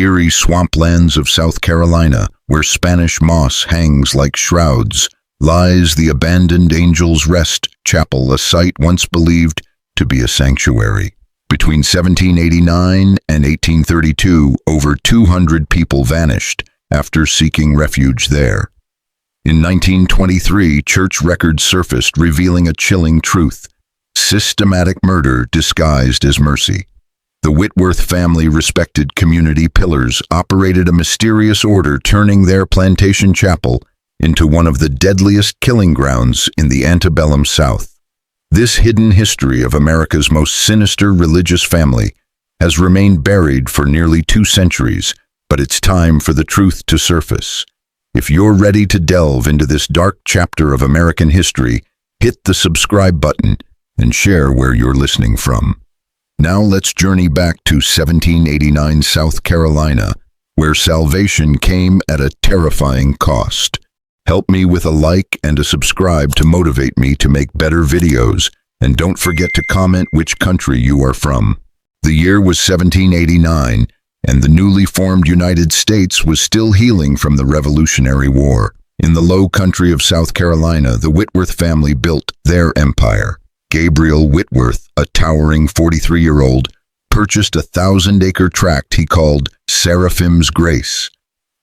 eerie swamplands of South Carolina, where Spanish moss hangs like shrouds, lies the abandoned Angel's Rest Chapel, a site once believed to be a sanctuary. Between 1789 and 1832, over 200 people vanished after seeking refuge there. In 1923, church records surfaced revealing a chilling truth: systematic murder disguised as mercy. The Whitworth family, respected community pillars, operated a mysterious order, turning their plantation chapel into one of the deadliest killing grounds in the antebellum South. This hidden history of America's most sinister religious family has remained buried for nearly 2 centuries, but it's time for the truth to surface. If you're ready to delve into this dark chapter of American history, hit the subscribe button and share where you're listening from. Now let's journey back to 1789 South Carolina, where salvation came at a terrifying cost. Help me with a like and a subscribe to motivate me to make better videos, and don't forget to comment which country you are from. The year was 1789, and the newly formed United States was still healing from the Revolutionary War. In the low country of South Carolina, the Whitworth family built their empire. Gabriel Whitworth, a towering 43-year-old, purchased a 1,000-acre tract he called Seraphim's Grace.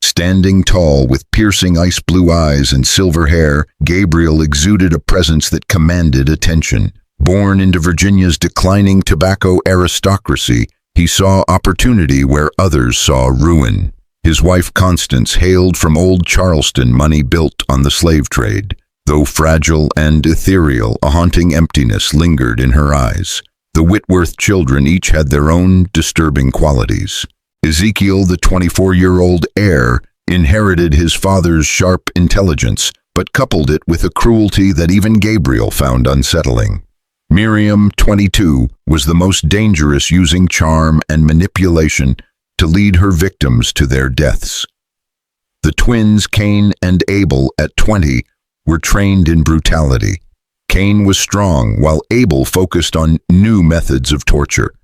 Standing tall with piercing ice blue eyes and silver hair, Gabriel exuded a presence that commanded attention. Born into Virginia's declining tobacco aristocracy, he saw opportunity where others saw ruin. His wife Constance hailed from old Charleston, money built on the slave trade. Though fragile and ethereal, a haunting emptiness lingered in her eyes. The Whitworth children each had their own disturbing qualities. Ezekiel, the 24-year-old heir, inherited his father's sharp intelligence, but coupled it with a cruelty that even Gabriel found unsettling. Miriam, 22, was the most dangerous, using charm and manipulation to lead her victims to their deaths. The twins, Cain and Abel, at 20, were trained in brutality. Cain was strong, while Abel focused on new methods of torture.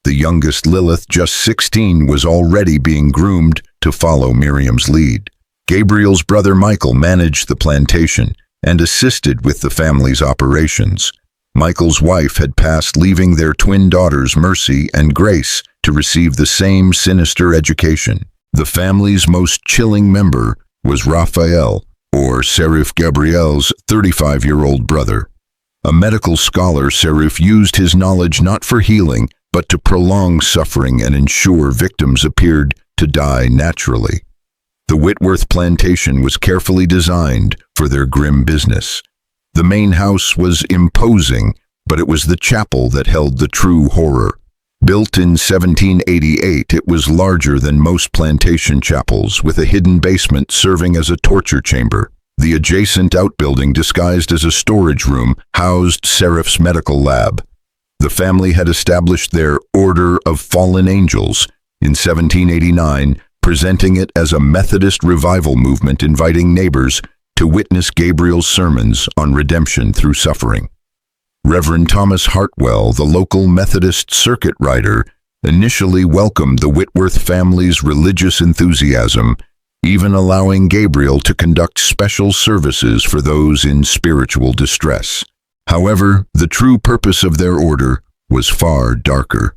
The youngest, Lilith, just 16, was already being groomed to follow Miriam's lead. Gabriel's brother Michael managed the plantation and assisted with the family's operations. Michael's wife had passed, leaving their twin daughters Mercy and Grace to receive the same sinister education. The family's most chilling member was Raphael, or Seraph Gabriel's 35-year-old brother. A medical scholar, Seraph used his knowledge not for healing, but to prolong suffering and ensure victims appeared to die naturally. The Whitworth plantation was carefully designed for their grim business. The main house was imposing, but it was the chapel that held the true horror. Built in 1788, it was larger than most plantation chapels, with a hidden basement serving as a torture chamber. The adjacent outbuilding, disguised as a storage room, housed Seraph's medical lab. The family had established their Order of Fallen Angels in 1789, presenting it as a Methodist revival movement, inviting neighbors to witness Gabriel's sermons on redemption through suffering. Reverend Thomas Hartwell, the local Methodist circuit rider, initially welcomed the Whitworth family's religious enthusiasm, even allowing Gabriel to conduct special services for those in spiritual distress. However, the true purpose of their order was far darker.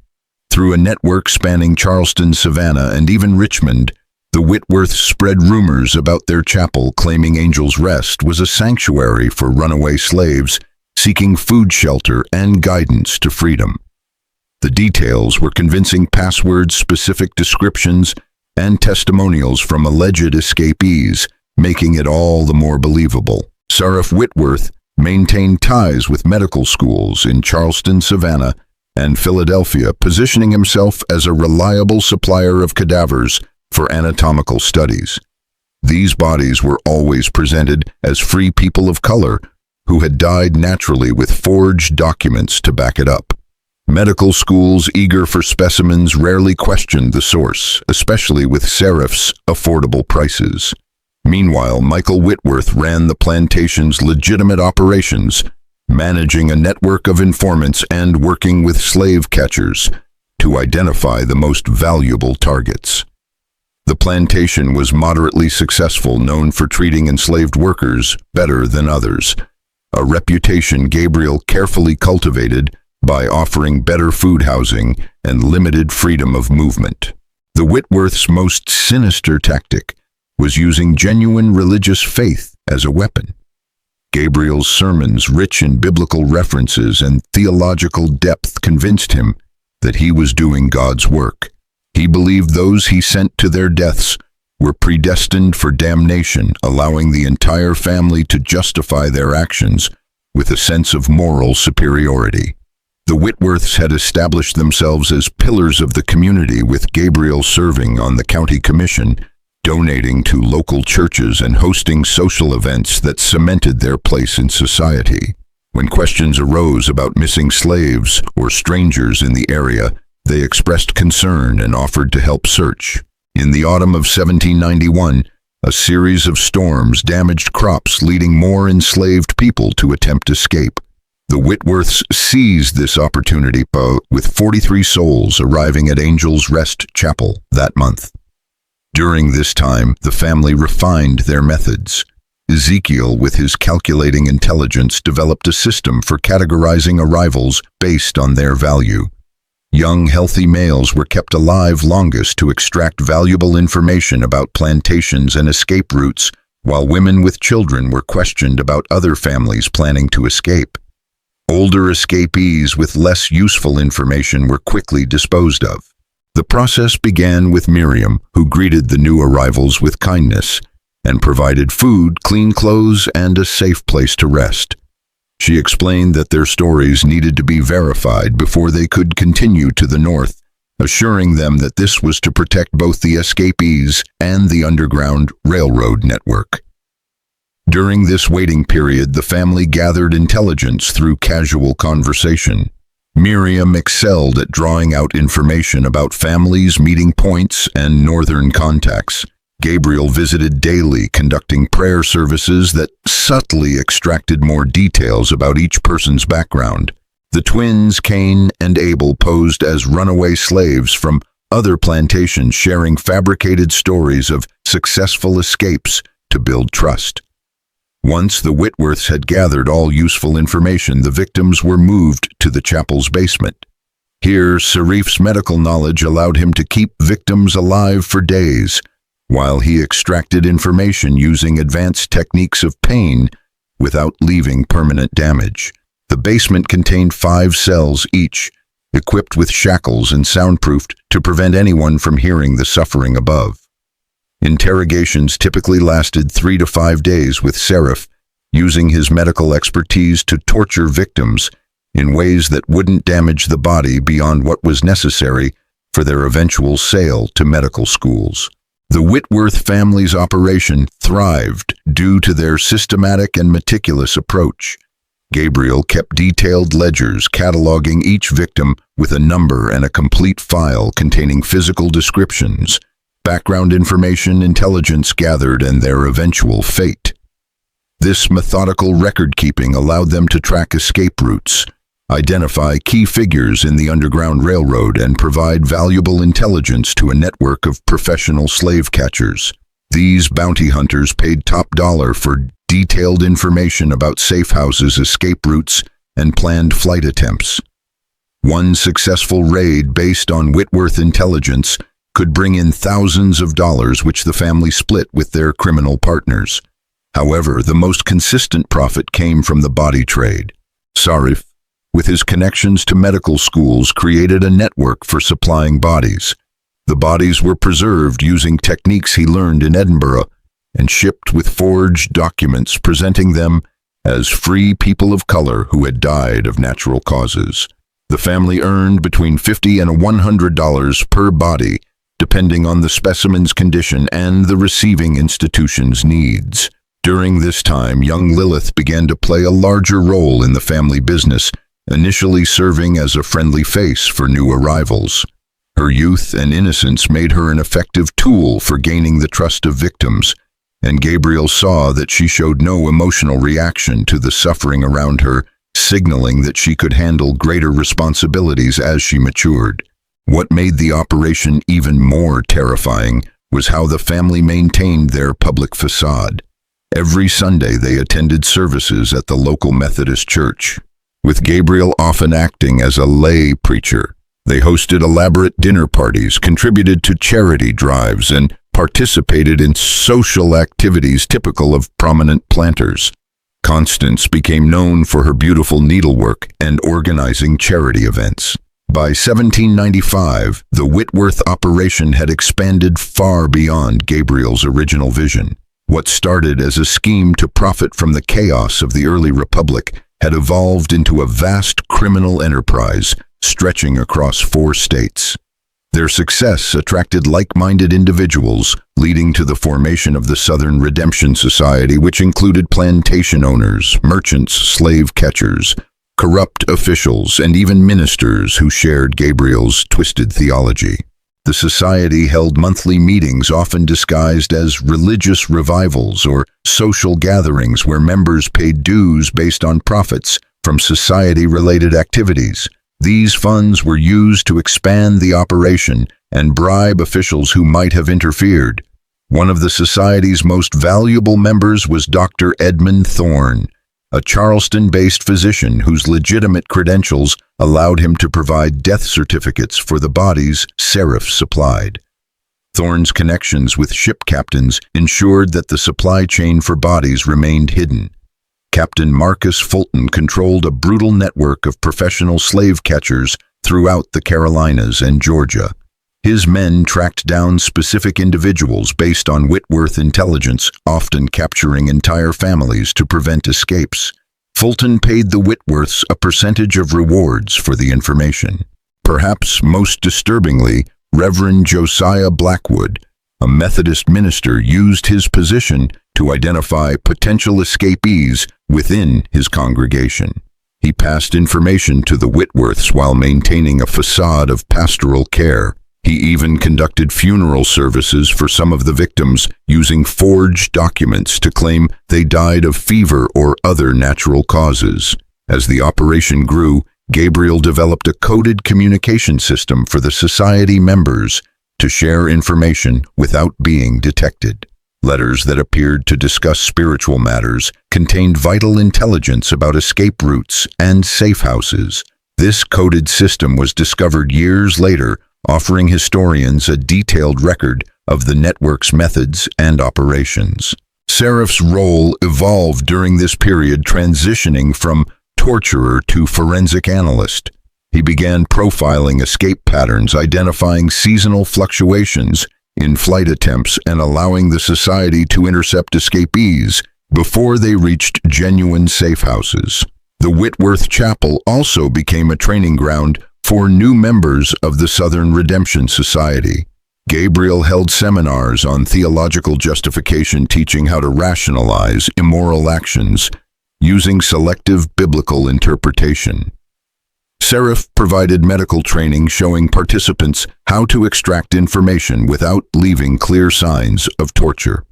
Through a network spanning Charleston, Savannah, and even Richmond, the Whitworths spread rumors about their chapel, claiming Angel's Rest was a sanctuary for runaway slaves seeking food, shelter, and guidance to freedom. The details were convincing: passwords, specific descriptions, and testimonials from alleged escapees, making it all the more believable. Seraph Whitworth maintained ties with medical schools in Charleston, Savannah, and Philadelphia, positioning himself as a reliable supplier of cadavers for anatomical studies. These bodies were always presented as free people of color who had died naturally, with forged documents to back it up. Medical schools, eager for specimens, rarely questioned the source, especially with Seraph's affordable prices. Meanwhile, Michael Whitworth ran the plantation's legitimate operations, managing a network of informants and working with slave catchers to identify the most valuable targets. The plantation was moderately successful, known for treating enslaved workers better than others, a reputation Gabriel carefully cultivated by offering better food, housing, and limited freedom of movement. The Whitworths' most sinister tactic was using genuine religious faith as a weapon. Gabriel's sermons, rich in biblical references and theological depth, convinced him that he was doing God's work. He believed those he sent to their deaths were predestined for damnation, allowing the entire family to justify their actions with a sense of moral superiority. The Whitworths had established themselves as pillars of the community, with Gabriel serving on the county commission, donating to local churches and hosting social events that cemented their place in society. When questions arose about missing slaves or strangers in the area, they expressed concern and offered to help search. In the autumn of 1791, a series of storms damaged crops, leading more enslaved people to attempt escape. The Whitworths seized this opportunity, with 43 souls arriving at Angel's Rest Chapel that month. During this time, the family refined their methods. Ezekiel, with his calculating intelligence, developed a system for categorizing arrivals based on their value. Young, healthy males were kept alive longest to extract valuable information about plantations and escape routes, while women with children were questioned about other families planning to escape. Older escapees with less useful information were quickly disposed of. The process began with Miriam, who greeted the new arrivals with kindness and provided food, clean clothes, and a safe place to rest. She explained that their stories needed to be verified before they could continue to the north, assuring them that this was to protect both the escapees and the Underground Railroad network. During this waiting period, the family gathered intelligence through casual conversation. Miriam excelled at drawing out information about families, meeting points, and northern contacts. Gabriel visited daily, conducting prayer services that subtly extracted more details about each person's background. The twins, Cain and Abel, posed as runaway slaves from other plantations, sharing fabricated stories of successful escapes to build trust. Once the Whitworths had gathered all useful information, the victims were moved to the chapel's basement. Here, Sharif's medical knowledge allowed him to keep victims alive for days, while he extracted information using advanced techniques of pain without leaving permanent damage. The basement contained 5 cells each, equipped with shackles and soundproofed to prevent anyone from hearing the suffering above. Interrogations typically lasted 3 to 5 days, with Sharif using his medical expertise to torture victims in ways that wouldn't damage the body beyond what was necessary for their eventual sale to medical schools. The Whitworth family's operation thrived due to their systematic and meticulous approach. Gabriel kept detailed ledgers cataloging each victim with a number and a complete file containing physical descriptions, background information, intelligence gathered, and their eventual fate. This methodical record-keeping allowed them to track escape routes, identify key figures in the Underground Railroad, and provide valuable intelligence to a network of professional slave catchers. These bounty hunters paid top dollar for detailed information about safe houses, escape routes, and planned flight attempts. One successful raid based on Whitworth intelligence could bring in thousands of dollars, which the family split with their criminal partners. However, the most consistent profit came from the body trade. Sharif, with his connections to medical schools, created a network for supplying bodies. The bodies were preserved using techniques he learned in Edinburgh and shipped with forged documents presenting them as free people of color who had died of natural causes. The family earned between $50 and $100 per body, depending on the specimen's condition and the receiving institution's needs. During this time, young Lilith began to play a larger role in the family business, initially serving as a friendly face for new arrivals. Her youth and innocence made her an effective tool for gaining the trust of victims, and Gabriel saw that she showed no emotional reaction to the suffering around her, signaling that she could handle greater responsibilities as she matured. What made the operation even more terrifying was how the family maintained their public facade. Every Sunday they attended services at the local Methodist church, with Gabriel often acting as a lay preacher. They hosted elaborate dinner parties, contributed to charity drives, and participated in social activities typical of prominent planters. Constance became known for her beautiful needlework and organizing charity events. By 1795, the Whitworth operation had expanded far beyond Gabriel's original vision. What started as a scheme to profit from the chaos of the early Republic had evolved into a vast criminal enterprise stretching across 4 states. Their success attracted like-minded individuals, leading to the formation of the Southern Redemption Society, which included plantation owners, merchants, slave catchers, corrupt officials, and even ministers who shared Gabriel's twisted theology. The society held monthly meetings often disguised as religious revivals or social gatherings where members paid dues based on profits from society-related activities. These funds were used to expand the operation and bribe officials who might have interfered. One of the society's most valuable members was Dr. Edmund Thorne, a Charleston-based physician whose legitimate credentials allowed him to provide death certificates for the bodies Seraph supplied. Thorne's connections with ship captains ensured that the supply chain for bodies remained hidden. Captain Marcus Fulton controlled a brutal network of professional slave catchers throughout the Carolinas and Georgia. His men tracked down specific individuals based on Whitworth intelligence, often capturing entire families to prevent escapes. Fulton paid the Whitworths a percentage of rewards for the information. Perhaps most disturbingly, Reverend Josiah Blackwood, a Methodist minister, used his position to identify potential escapees within his congregation. He passed information to the Whitworths while maintaining a facade of pastoral care. He even conducted funeral services for some of the victims, using forged documents to claim they died of fever or other natural causes. As the operation grew, Gabriel developed a coded communication system for the society members to share information without being detected. Letters that appeared to discuss spiritual matters contained vital intelligence about escape routes and safe houses. This coded system was discovered years later, offering historians a detailed record of the network's methods and operations. Seraph's role evolved during this period, transitioning from torturer to forensic analyst. He began profiling escape patterns, identifying seasonal fluctuations in flight attempts, and allowing the society to intercept escapees before they reached genuine safe houses. The Whitworth Chapel also became a training ground for new members of the Southern Redemption Society. Gabriel held seminars on theological justification, teaching how to rationalize immoral actions using selective biblical interpretation. Seraph provided medical training, showing participants how to extract information without leaving clear signs of torture.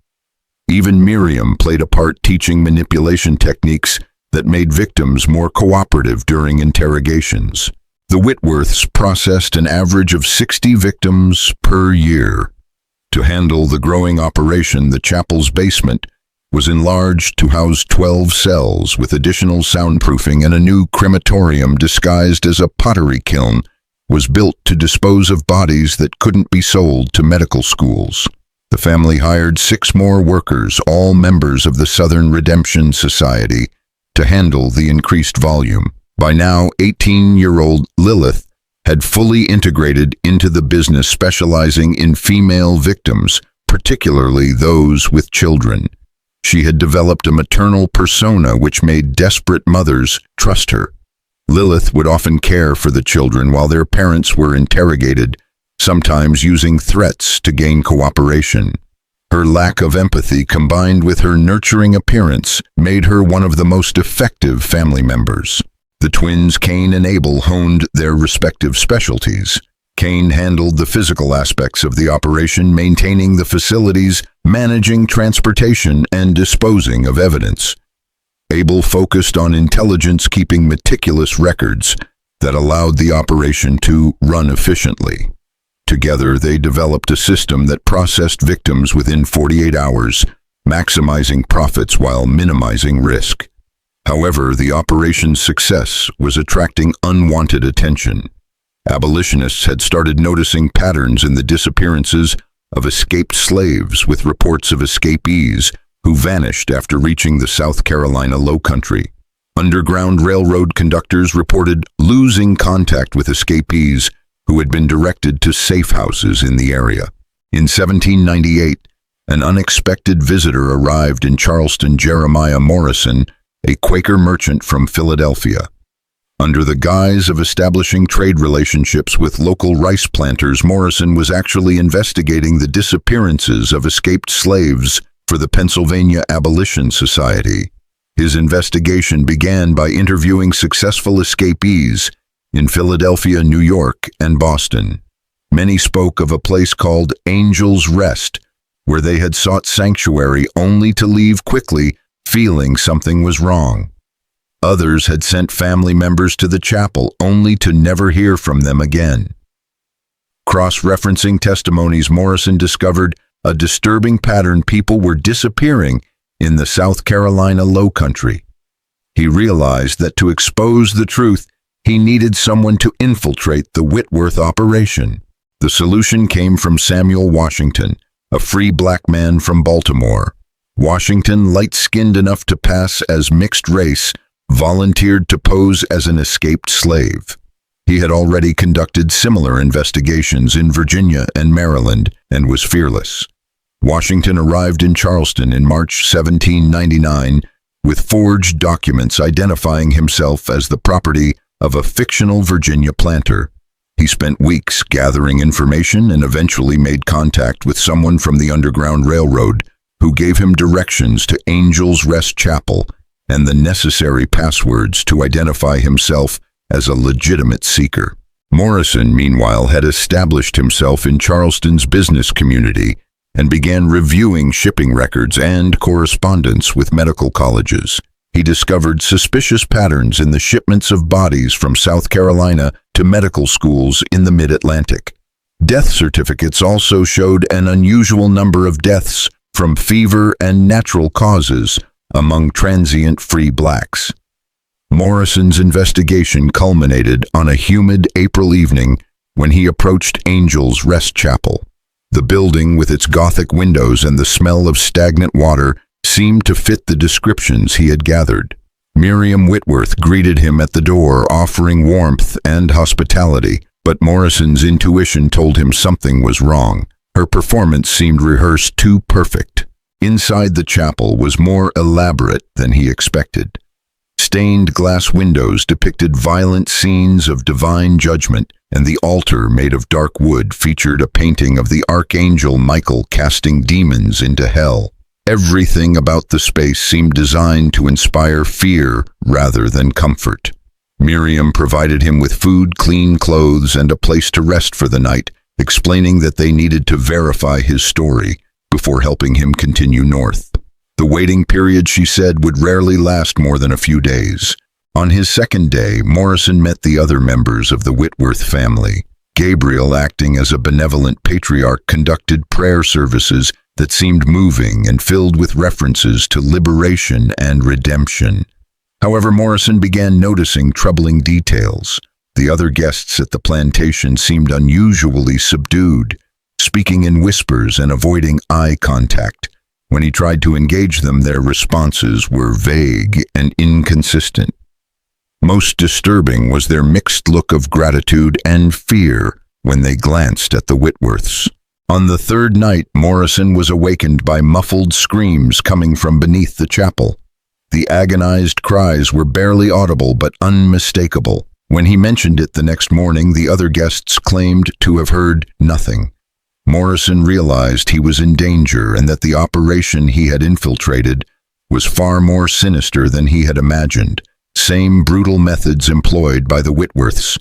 Even Miriam played a part, teaching manipulation techniques that made victims more cooperative during interrogations. The Whitworths processed an average of 60 victims per year. To handle the growing operation, the chapel's basement was enlarged to house 12 cells with additional soundproofing, and a new crematorium disguised as a pottery kiln was built to dispose of bodies that couldn't be sold to medical schools. The family hired 6 more workers, all members of the Southern Redemption Society, to handle the increased volume. By now, 18-year-old Lilith had fully integrated into the business, specializing in female victims, particularly those with children. She had developed a maternal persona which made desperate mothers trust her. Lilith would often care for the children while their parents were interrogated, sometimes using threats to gain cooperation. Her lack of empathy, combined with her nurturing appearance, made her one of the most effective family members. The twins Cain and Abel honed their respective specialties. Cain handled the physical aspects of the operation, maintaining the facilities, managing transportation, and disposing of evidence. Abel focused on intelligence, keeping meticulous records that allowed the operation to run efficiently. Together, they developed a system that processed victims within 48 hours, maximizing profits while minimizing risk. However, the operation's success was attracting unwanted attention. Abolitionists had started noticing patterns in the disappearances of escaped slaves, with reports of escapees who vanished after reaching the South Carolina Lowcountry. Underground Railroad conductors reported losing contact with escapees who had been directed to safe houses in the area. In 1798, an unexpected visitor arrived in Charleston. Jeremiah Morrison, a Quaker merchant from Philadelphia. Under the guise of establishing trade relationships with local rice planters, Morrison was actually investigating the disappearances of escaped slaves for the Pennsylvania Abolition Society. His investigation began by interviewing successful escapees in Philadelphia, New York, and Boston. Many spoke of a place called Angel's Rest, where they had sought sanctuary only to leave quickly, feeling something was wrong. Others had sent family members to the chapel only to never hear from them again. Cross-referencing testimonies, Morrison discovered a disturbing pattern: people were disappearing in the South Carolina Lowcountry. He realized that to expose the truth, he needed someone to infiltrate the Whitworth operation. The solution came from Samuel Washington, a free black man from Baltimore. Washington, light-skinned enough to pass as mixed race, volunteered to pose as an escaped slave. He had already conducted similar investigations in Virginia and Maryland and was fearless. Washington arrived in Charleston in March 1799 with forged documents identifying himself as the property of a fictional Virginia planter. He spent weeks gathering information and eventually made contact with someone from the Underground Railroad who gave him directions to Angel's Rest Chapel and the necessary passwords to identify himself as a legitimate seeker. Morrison, meanwhile, had established himself in Charleston's business community and began reviewing shipping records and correspondence with medical colleges. He discovered suspicious patterns in the shipments of bodies from South Carolina to medical schools in the mid-Atlantic. Death certificates also showed an unusual number of deaths from fever and natural causes among transient free blacks. Morrison's investigation culminated on a humid April evening when he approached Angel's Rest Chapel. The building, with its Gothic windows and the smell of stagnant water, seemed to fit the descriptions he had gathered. Miriam Whitworth greeted him at the door, offering warmth and hospitality, but Morrison's intuition told him something was wrong. Her performance seemed rehearsed too perfect. Inside the chapel was more elaborate than he expected. Stained glass windows depicted violent scenes of divine judgment, and the altar, made of dark wood, featured a painting of the Archangel Michael casting demons into hell. Everything about the space seemed designed to inspire fear rather than comfort. Miriam provided him with food, clean clothes, and a place to rest for the night, explaining that they needed to verify his story before helping him continue north. The waiting period, she said, would rarely last more than a few days. On his second day, Morrison met the other members of the Whitworth family. Gabriel, acting as a benevolent patriarch, conducted prayer services that seemed moving and filled with references to liberation and redemption. However, Morrison began noticing troubling details. The other guests at the plantation seemed unusually subdued, speaking in whispers and avoiding eye contact. When he tried to engage them, their responses were vague and inconsistent. Most disturbing was their mixed look of gratitude and fear when they glanced at the Whitworths. On the third night, Morrison was awakened by muffled screams coming from beneath the chapel. The agonized cries were barely audible but unmistakable. When he mentioned it the next morning, the other guests claimed to have heard nothing. Morrison realized he was in danger and that the operation he had infiltrated was far more sinister than he had imagined. Same brutal methods employed by the Whitworths.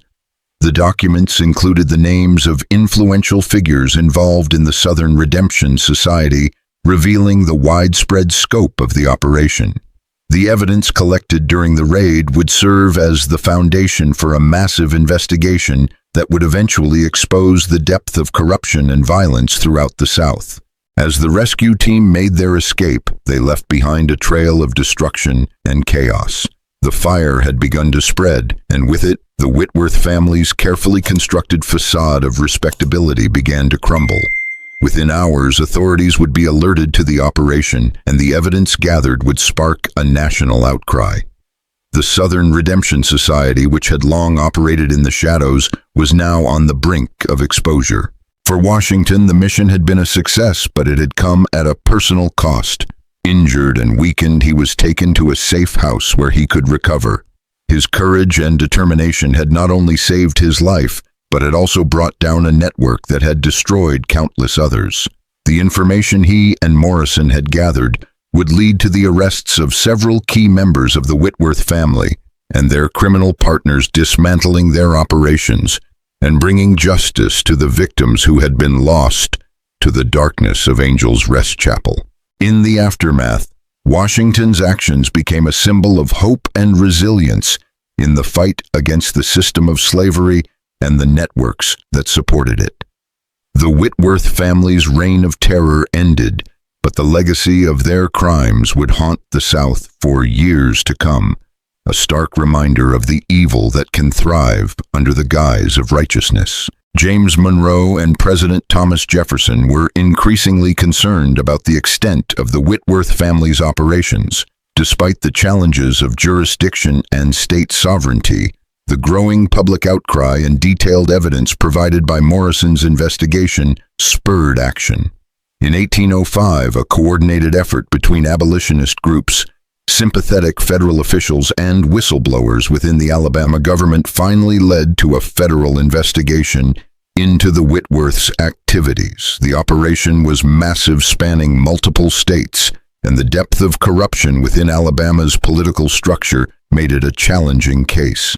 The documents included the names of influential figures involved in the Southern Redemption Society, revealing the widespread scope of the operation. The evidence collected during the raid would serve as the foundation for a massive investigation that would eventually expose the depth of corruption and violence throughout the South. As the rescue team made their escape, they left behind a trail of destruction and chaos. The fire had begun to spread, and with it, the Whitworth family's carefully constructed facade of respectability began to crumble. Within hours, authorities would be alerted to the operation, and the evidence gathered would spark a national outcry. The Southern Redemption Society, which had long operated in the shadows, was now on the brink of exposure. For Washington, the mission had been a success, but it had come at a personal cost. Injured and weakened, he was taken to a safe house where he could recover. His courage and determination had not only saved his life, but had also brought down a network that had destroyed countless others. The information he and Morrison had gathered would lead to the arrests of several key members of the Whitworth family and their criminal partners, dismantling their operations and bringing justice to the victims who had been lost to the darkness of Angel's Rest Chapel. In the aftermath, Washington's actions became a symbol of hope and resilience in the fight against the system of slavery and the networks that supported it. The Whitworth family's reign of terror ended, but the legacy of their crimes would haunt the South for years to come, a stark reminder of the evil that can thrive under the guise of righteousness. James Monroe and President Thomas Jefferson were increasingly concerned about the extent of the Whitworth family's operations. Despite the challenges of jurisdiction and state sovereignty, the growing public outcry and detailed evidence provided by Morrison's investigation spurred action. In 1805, a coordinated effort between abolitionist groups, sympathetic federal officials, and whistleblowers within the Alabama government finally led to a federal investigation into the Whitworths' activities. The operation was massive, spanning multiple states, and the depth of corruption within Alabama's political structure made it a challenging case.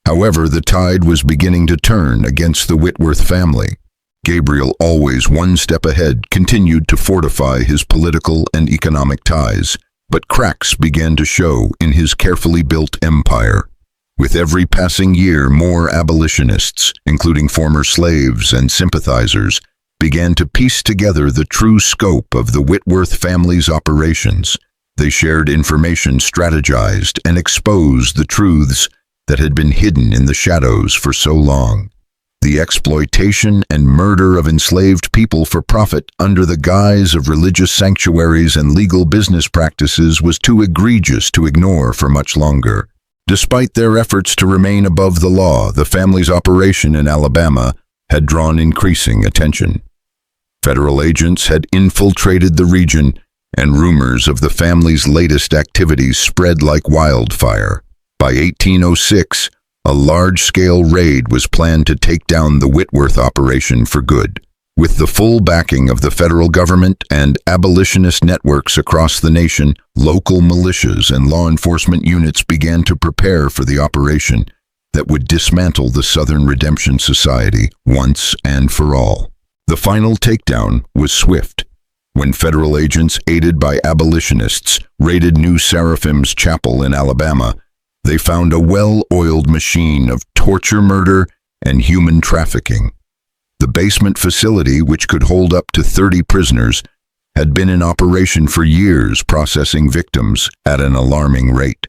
However, the tide was beginning to turn against the Whitworth family. Gabriel, always one step ahead, continued to fortify his political and economic ties, but cracks began to show in his carefully built empire. With every passing year, more abolitionists, including former slaves and sympathizers, began to piece together the true scope of the Whitworth family's operations. They shared information, strategized, and exposed the truths that had been hidden in the shadows for so long. The exploitation and murder of enslaved people for profit under the guise of religious sanctuaries and legal business practices was too egregious to ignore for much longer. Despite their efforts to remain above the law, the family's operation in Alabama had drawn increasing attention. Federal agents had infiltrated the region, and rumors of the family's latest activities spread like wildfire. By 1806, a large-scale raid was planned to take down the Whitworth operation for good. With the full backing of the federal government and abolitionist networks across the nation, local militias and law enforcement units began to prepare for the operation that would dismantle the Southern Redemption Society once and for all. The final takedown was swift. When federal agents, aided by abolitionists, raided New Seraphim's Chapel in Alabama, they found a well-oiled machine of torture, murder, and human trafficking. The basement facility, which could hold up to 30 prisoners, had been in operation for years, processing victims at an alarming rate.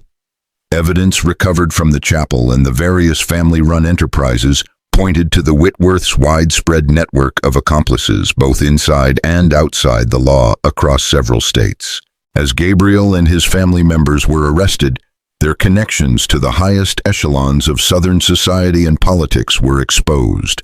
Evidence recovered from the chapel and the various family-run enterprises pointed to the Whitworths' widespread network of accomplices, both inside and outside the law, across several states. As Gabriel and his family members were arrested, their connections to the highest echelons of Southern society and politics were exposed.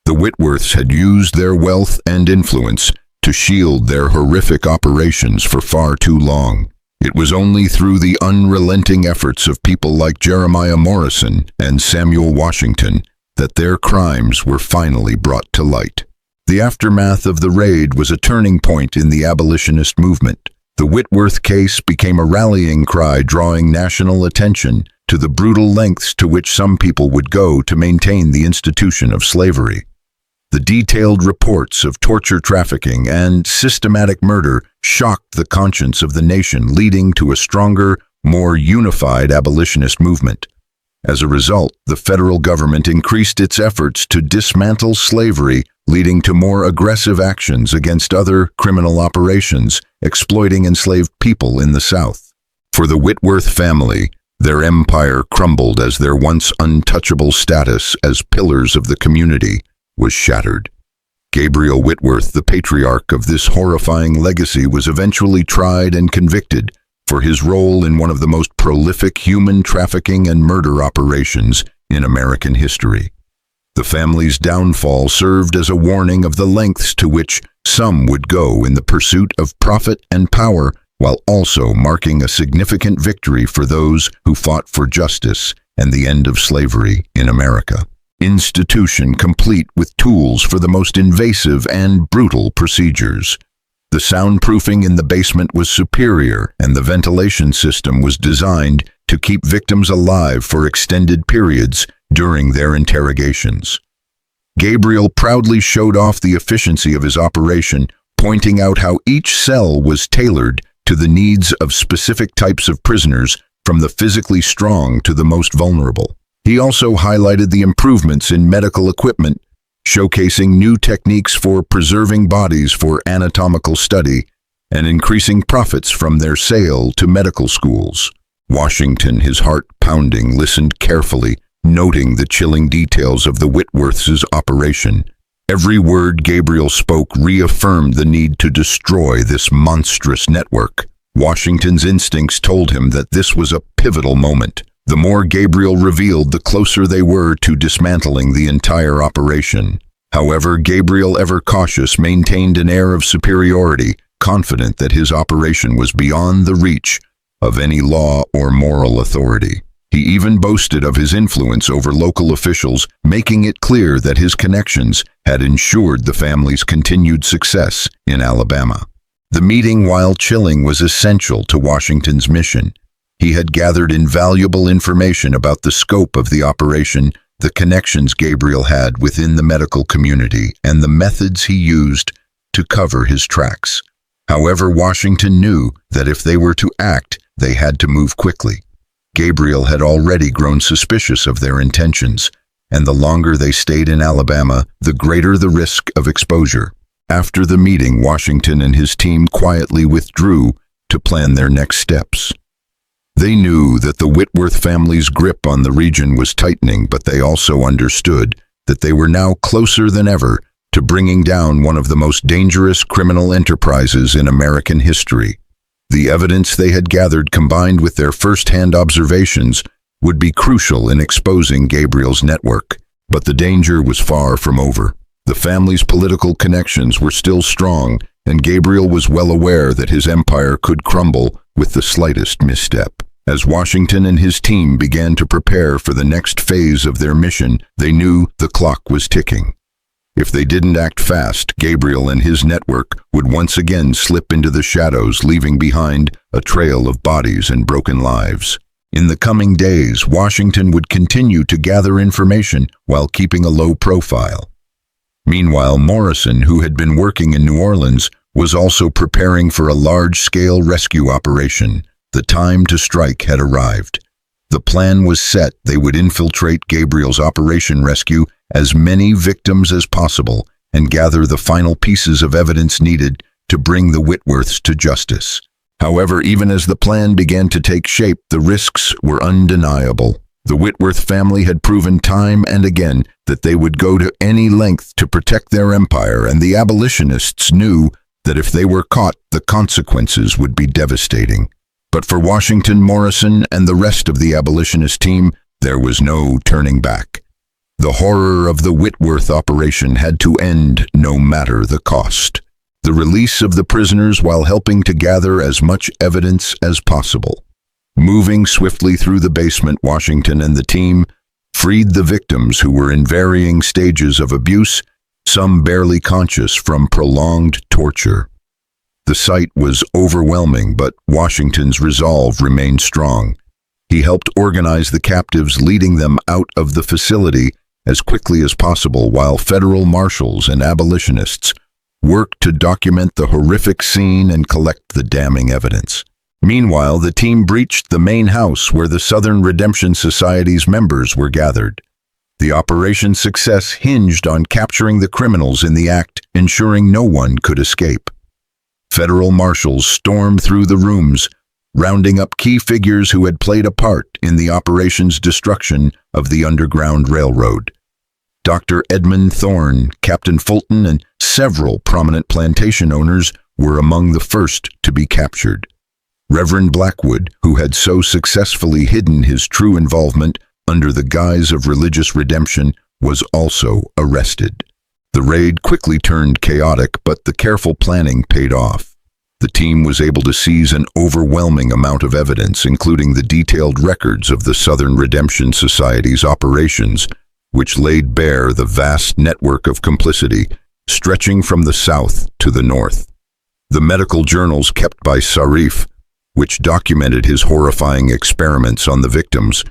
The Whitworths had used their wealth and influence to shield their horrific operations for far too long. It was only through the unrelenting efforts of people like Jeremiah Morrison and Samuel Washington that their crimes were finally brought to light. The aftermath of the raid was a turning point in the abolitionist movement. The Whitworth case became a rallying cry, drawing national attention to the brutal lengths to which some people would go to maintain the institution of slavery. The detailed reports of torture, trafficking, and systematic murder shocked the conscience of the nation, leading to a stronger, more unified abolitionist movement. As a result, the federal government increased its efforts to dismantle slavery, leading to more aggressive actions against other criminal operations exploiting enslaved people in the South. For the Whitworth family, their empire crumbled as their once untouchable status as pillars of the community was shattered. Gabriel Whitworth, the patriarch of this horrifying legacy, was eventually tried and convicted for his role in one of the most prolific human trafficking and murder operations in American history. The family's downfall served as a warning of the lengths to which some would go in the pursuit of profit and power, while also marking a significant victory for those who fought for justice and the end of slavery in America. Institution complete with tools for the most invasive and brutal procedures. The soundproofing in the basement was superior, and the ventilation system was designed to keep victims alive for extended periods during their interrogations. Gabriel proudly showed off the efficiency of his operation, pointing out how each cell was tailored to the needs of specific types of prisoners, from the physically strong to the most vulnerable. He also highlighted the improvements in medical equipment, showcasing new techniques for preserving bodies for anatomical study and increasing profits from their sale to medical schools. Washington, his heart pounding, listened carefully, noting the chilling details of the Whitworths' operation. Every word Gabriel spoke reaffirmed the need to destroy this monstrous network. Washington's instincts told him that this was a pivotal moment. The more Gabriel revealed, the closer they were to dismantling the entire operation. However, Gabriel, ever cautious, maintained an air of superiority, confident that his operation was beyond the reach of any law or moral authority. He even boasted of his influence over local officials, making it clear that his connections had ensured the family's continued success in Alabama. The meeting, while chilling, was essential to Washington's mission. He had gathered invaluable information about the scope of the operation, the connections Gabriel had within the medical community, and the methods he used to cover his tracks. However, Washington knew that if they were to act, they had to move quickly. Gabriel had already grown suspicious of their intentions, and the longer they stayed in Alabama, the greater the risk of exposure. After the meeting, Washington and his team quietly withdrew to plan their next steps. They knew that the Whitworth family's grip on the region was tightening, but they also understood that they were now closer than ever to bringing down one of the most dangerous criminal enterprises in American history. The evidence they had gathered, combined with their first-hand observations, would be crucial in exposing Gabriel's network. But the danger was far from over. The family's political connections were still strong, and Gabriel was well aware that his empire could crumble with the slightest misstep. As Washington and his team began to prepare for the next phase of their mission, they knew the clock was ticking. If they didn't act fast, Gabriel and his network would once again slip into the shadows, leaving behind a trail of bodies and broken lives. In the coming days, Washington would continue to gather information while keeping a low profile. Meanwhile, Morrison, who had been working in New Orleans, was also preparing for a large-scale rescue operation. The time to strike had arrived. The plan was set. They would infiltrate Gabriel's operation, rescue as many victims as possible, and gather the final pieces of evidence needed to bring the Whitworths to justice. However, even as the plan began to take shape, the risks were undeniable. The Whitworth family had proven time and again that they would go to any length to protect their empire, and the abolitionists knew that if they were caught, the consequences would be devastating. But for Washington, Morrison, and the rest of the abolitionist team, there was no turning back. The horror of the Whitworth operation had to end, no matter the cost. The release of the prisoners while helping to gather as much evidence as possible. Moving swiftly through the basement, Washington and the team freed the victims, who were in varying stages of abuse, some barely conscious from prolonged torture. The sight was overwhelming, but Washington's resolve remained strong. He helped organize the captives, leading them out of the facility as quickly as possible, while federal marshals and abolitionists worked to document the horrific scene and collect the damning evidence. Meanwhile, the team breached the main house where the Southern Redemption Society's members were gathered. The operation's success hinged on capturing the criminals in the act, ensuring no one could escape. Federal marshals stormed through the rooms, rounding up key figures who had played a part in the operation's destruction of the Underground Railroad. Dr. Edmund Thorne, Captain Fulton, and several prominent plantation owners were among the first to be captured. Reverend Blackwood, who had so successfully hidden his true involvement under the guise of religious redemption, was also arrested. The raid quickly turned chaotic, but the careful planning paid off. The team was able to seize an overwhelming amount of evidence, including the detailed records of the Southern Redemption Society's operations, which laid bare the vast network of complicity stretching from the south to the north. The medical journals kept by Sarif, which documented his horrifying experiments on the victims,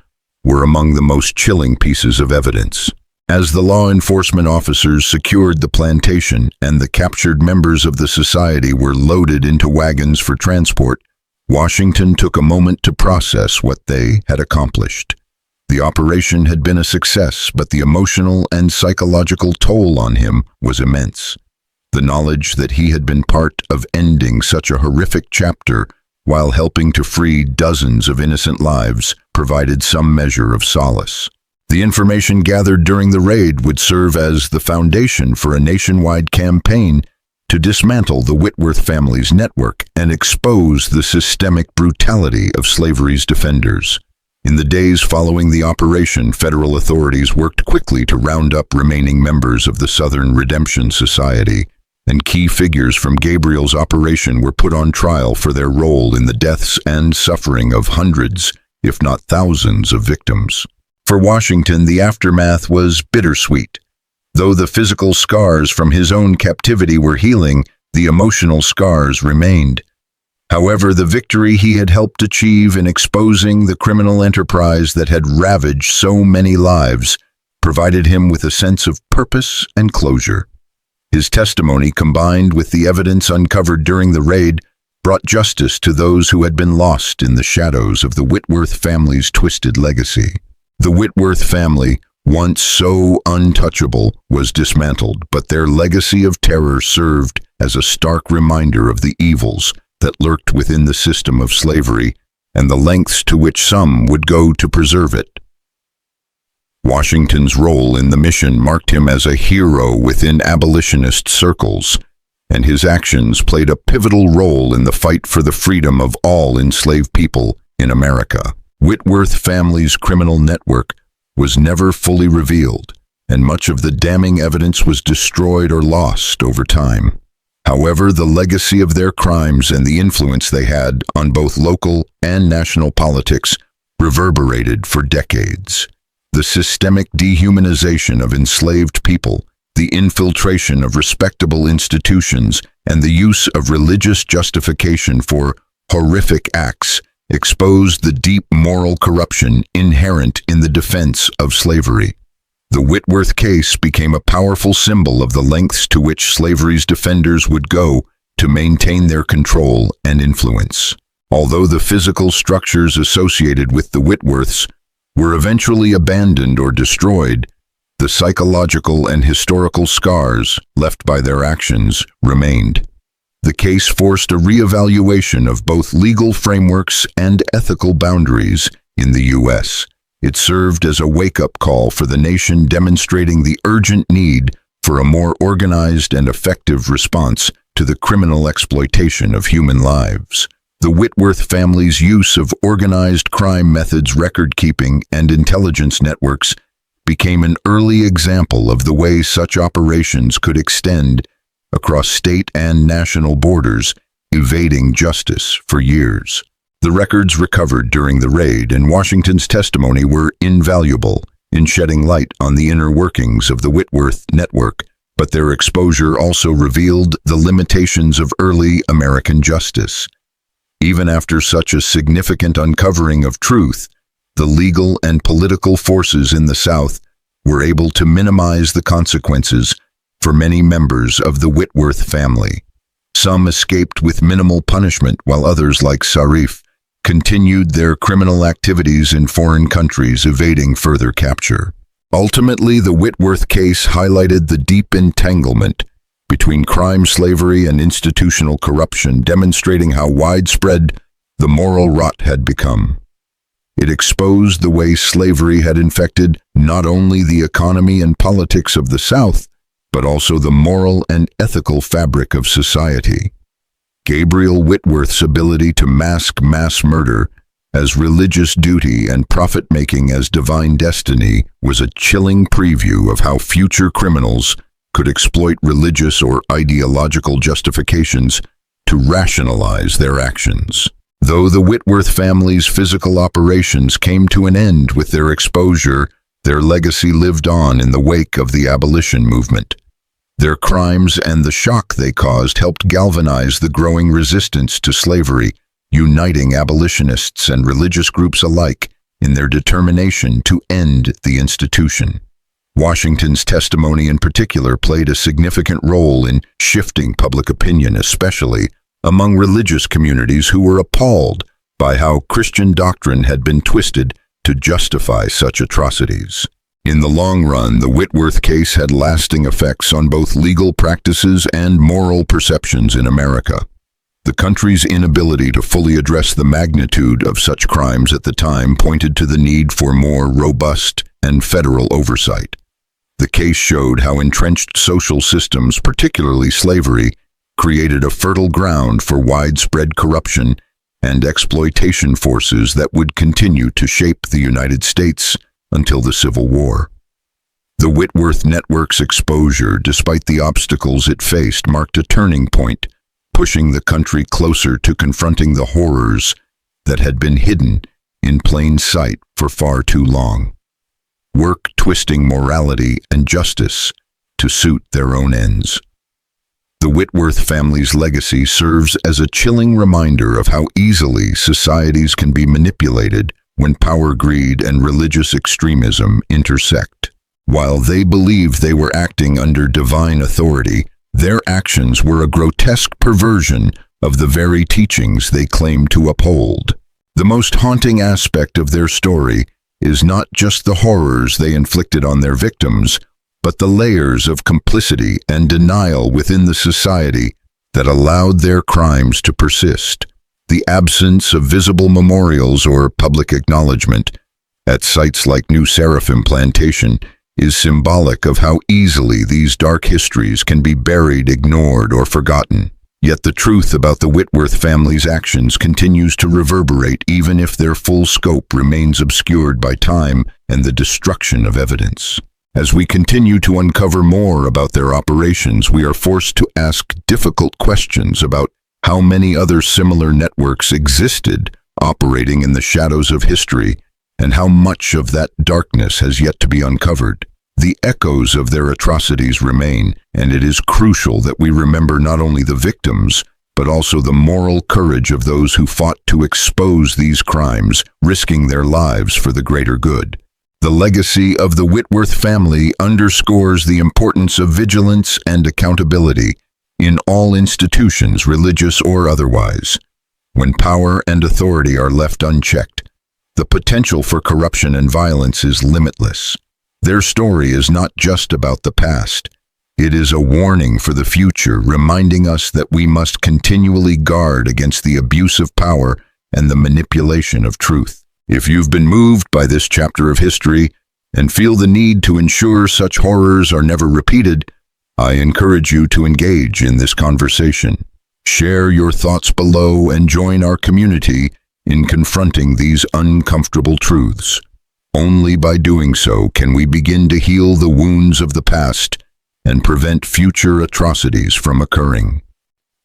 were among the most chilling pieces of evidence. As the law enforcement officers secured the plantation and the captured members of the society were loaded into wagons for transport, Washington took a moment to process what they had accomplished. The operation had been a success, but the emotional and psychological toll on him was immense. The knowledge that he had been part of ending such a horrific chapter while helping to free dozens of innocent lives provided some measure of solace. The information gathered during the raid would serve as the foundation for a nationwide campaign to dismantle the Whitworth family's network and expose the systemic brutality of slavery's defenders. In the days following the operation, federal authorities worked quickly to round up remaining members of the Southern Redemption Society, and key figures from Gabriel's operation were put on trial for their role in the deaths and suffering of hundreds, if not thousands, of victims. For Washington, the aftermath was bittersweet. Though the physical scars from his own captivity were healing, the emotional scars remained. However, the victory he had helped achieve in exposing the criminal enterprise that had ravaged so many lives provided him with a sense of purpose and closure. His testimony, combined with the evidence uncovered during the raid, brought justice to those who had been lost in the shadows of the Whitworth family's twisted legacy. The Whitworth family, once so untouchable, was dismantled, but their legacy of terror served as a stark reminder of the evils that lurked within the system of slavery and the lengths to which some would go to preserve it. Washington's role in the mission marked him as a hero within abolitionist circles, and his actions played a pivotal role in the fight for the freedom of all enslaved people in America. Whitworth family's criminal network was never fully revealed, and much of the damning evidence was destroyed or lost over time. However, the legacy of their crimes and the influence they had on both local and national politics reverberated for decades. The systemic dehumanization of enslaved people, the infiltration of respectable institutions, and the use of religious justification for horrific acts exposed the deep moral corruption inherent in the defense of slavery. The Whitworth case became a powerful symbol of the lengths to which slavery's defenders would go to maintain their control and influence. Although the physical structures associated with the Whitworths were eventually abandoned or destroyed, the psychological and historical scars left by their actions remained. The case forced a re-evaluation of both legal frameworks and ethical boundaries in the U.S. It served as a wake-up call for the nation, demonstrating the urgent need for a more organized and effective response to the criminal exploitation of human lives. The Whitworth family's use of organized crime methods, record-keeping, and intelligence networks became an early example of the way such operations could extend across state and national borders, evading justice for years. The records recovered during the raid and Washington's testimony were invaluable in shedding light on the inner workings of the Whitworth network, but their exposure also revealed the limitations of early American justice. Even after such a significant uncovering of truth, the legal and political forces in the South were able to minimize the consequences for many members of the Whitworth family. Some escaped with minimal punishment, while others, like Sarif, continued their criminal activities in foreign countries, evading further capture. Ultimately, the Whitworth case highlighted the deep entanglement between crime, slavery, and institutional corruption, demonstrating how widespread the moral rot had become. It exposed the way slavery had infected not only the economy and politics of the South, but also the moral and ethical fabric of society. Gabriel Whitworth's ability to mask mass murder as religious duty and profit-making as divine destiny was a chilling preview of how future criminals could exploit religious or ideological justifications to rationalize their actions. Though the Whitworth family's physical operations came to an end with their exposure, their legacy lived on in the wake of the abolition movement. Their crimes and the shock they caused helped galvanize the growing resistance to slavery, uniting abolitionists and religious groups alike in their determination to end the institution. Washington's testimony in particular played a significant role in shifting public opinion, especially among religious communities who were appalled by how Christian doctrine had been twisted to justify such atrocities. In the long run, the Whitworth case had lasting effects on both legal practices and moral perceptions in America. The country's inability to fully address the magnitude of such crimes at the time pointed to the need for more robust and federal oversight. The case showed how entrenched social systems, particularly slavery, created a fertile ground for widespread corruption and exploitation forces that would continue to shape the United States until the Civil War. The Whitworth network's exposure, despite the obstacles it faced, marked a turning point, pushing the country closer to confronting the horrors that had been hidden in plain sight for far too long. Work twisting morality and justice to suit their own ends. The Whitworth family's legacy serves as a chilling reminder of how easily societies can be manipulated when power, greed, and religious extremism intersect. While they believed they were acting under divine authority, their actions were a grotesque perversion of the very teachings they claimed to uphold. The most haunting aspect of their story is not just the horrors they inflicted on their victims, but the layers of complicity and denial within the society that allowed their crimes to persist. The absence of visible memorials or public acknowledgement at sites like New Seraphim Plantation is symbolic of how easily these dark histories can be buried, ignored, or forgotten. Yet the truth about the Whitworth family's actions continues to reverberate even if their full scope remains obscured by time and the destruction of evidence. As we continue to uncover more about their operations, we are forced to ask difficult questions about how many other similar networks existed operating in the shadows of history, and how much of that darkness has yet to be uncovered. The echoes of their atrocities remain, and it is crucial that we remember not only the victims, but also the moral courage of those who fought to expose these crimes, risking their lives for the greater good. The legacy of the Whitworth family underscores the importance of vigilance and accountability in all institutions, religious or otherwise. When power and authority are left unchecked, the potential for corruption and violence is limitless. Their story is not just about the past. It is a warning for the future, reminding us that we must continually guard against the abuse of power and the manipulation of truth. If you've been moved by this chapter of history and feel the need to ensure such horrors are never repeated, I encourage you to engage in this conversation. Share your thoughts below and join our community in confronting these uncomfortable truths. Only by doing so can we begin to heal the wounds of the past and prevent future atrocities from occurring.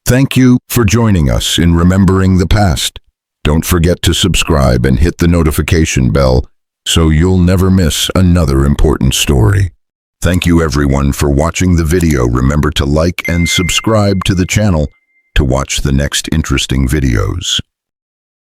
Thank you for joining us in Remembering the Past. Don't forget to subscribe and hit the notification bell so you'll never miss another important story. Thank you everyone for watching the video. Remember to like and subscribe to the channel to watch the next interesting videos.